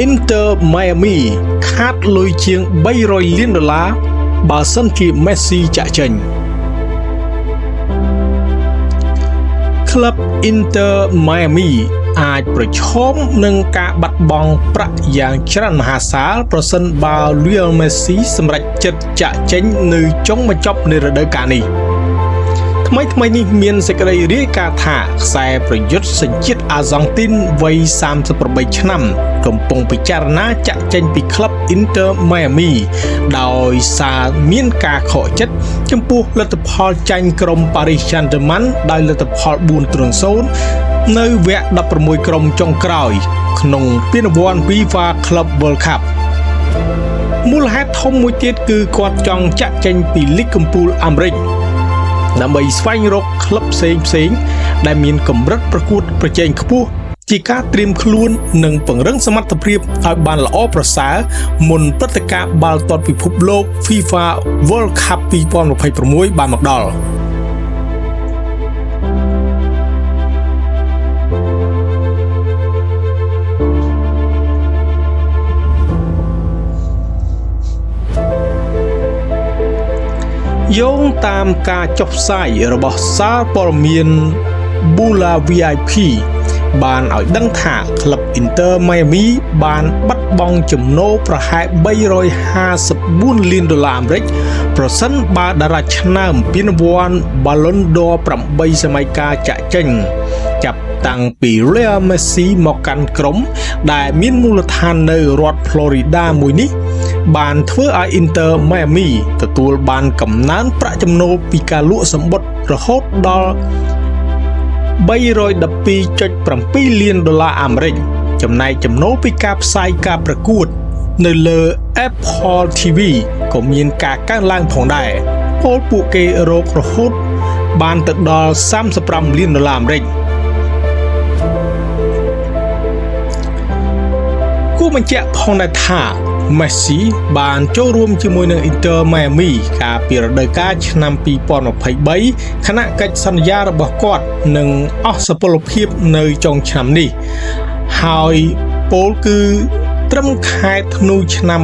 Inter Miami ខាតលុយជាង$300 លានបើសិនជា Messi ចាក់ចេញ ក្លឹប Inter Miami អាចប្រឈមនឹងការបាត់បង់ប្រាក់យ៉ាងច្រើនមហាសាលប្រសិនបើ Lionel Messi សម្រេចចិត្តចាក់ចេញនៅចុងបញ្ចប់នៃរដូវកាលនេះ ថ្មីនេះមានសេចក្តីរាយការណ៍ថាខ្សែប្រយុទ្ធសញ្ជាតិអាហ្សង់ទីនវ័យ38ឆ្នាំកំពុងពិចារណាចាក់ចេញពីក្លឹប Inter Miami ដោយសារមានការខកចិត្តចំពោះលទ្ធផលចាញ់ក្រុម Paris Saint-Germain ដោយលទ្ធផល 4-0 នៅវគ្គ 16 ក្រុមចុងក្រោយក្នុងពានរង្វាន់ FIFA Club World Cup មូលហេតុធំមួយទៀតគឺគាត់ចង់ចាក់ចេញពីលីកកំពូលអាមេរិក ដើម្បីស្វែងរកក្លឹបផ្សេងៗដែលមានកម្រិតប្រកួតប្រជែងខ្ពស់ជាការត្រៀមខ្លួននិងពង្រឹងសមត្ថភាពឲ្យបានល្អប្រសើរមុនព្រឹត្តិការណ៍បាល់ទាត់ពិភពលោក FIFA World Cup 2026 បានមកដល់ យោងតាមការចុះផ្សាយរបស់សារព័ត៌មាន Bula VIP បានឲ្យដឹងថាក្លឹប Inter Miami បានបាត់បង់ចំណូលប្រហែល$354 លានអាមេរិកប្រសិនបើតារាឆ្នើមពានរង្វាន់ Ballon d'Or 8 សម័យកាលចាក់ចេញចាប់តាំងពី Lionel Messi មកកាន់ក្រុមដែលមានមូលដ្ឋាននៅរដ្ឋ Florida មួយនេះ បានធ្វើឲ្យ Inter Miami ទទួលបានកំណើនប្រាក់ចំណូលពីការលក់សំបុត្ររហូតដល់$312.7 លានអាមេរិកចំណែកចំណូលពីការផ្សាយការប្រកួតនៅលើ Apple TV ក៏មានការកើនឡើងផងដែរពលពួកគេរករហូតបានទៅដល់$35 លានអាមេរិក គួរបញ្ជាក់ផងដែរថា Messi បានចូលរួមជាមួយនឹង Inter Miami កាលពីរដូវកាលឆ្នាំ 2023 ខណៈកិច្ចសន្យារបស់គាត់នឹងអស់សុពលភាពនៅចុងឆ្នាំនេះ ហើយពលគឺត្រឹមខែធ្នូឆ្នាំ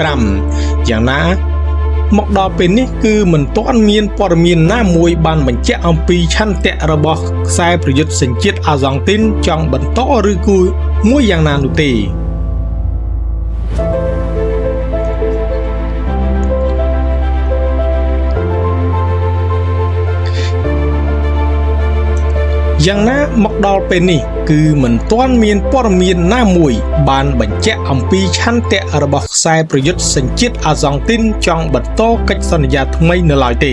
2025 យ៉ាងណា មកដល់ពេលនេះគឺមិនទាន់មានព័ត៌មានណាមួយបានបញ្ជាក់អំពីឆន្ទៈរបស់ខ្សែប្រយុទ្ធសញ្ជាតិអាហ្សង់ទីនចង់បន្តឬគួរមួយយ៉ាងណានោះទេ យ៉ាងណាមកដល់ពេលនេះគឺមិនទាន់មានព័ត៌មានណាមួយបានបញ្ជាក់អំពីឆន្ទៈរបស់ខ្សែប្រយុទ្ធសញ្ជាតិអាហ្សង់ទីនចង់បន្តកិច្ចសន្យាថ្មីនៅឡើយទេ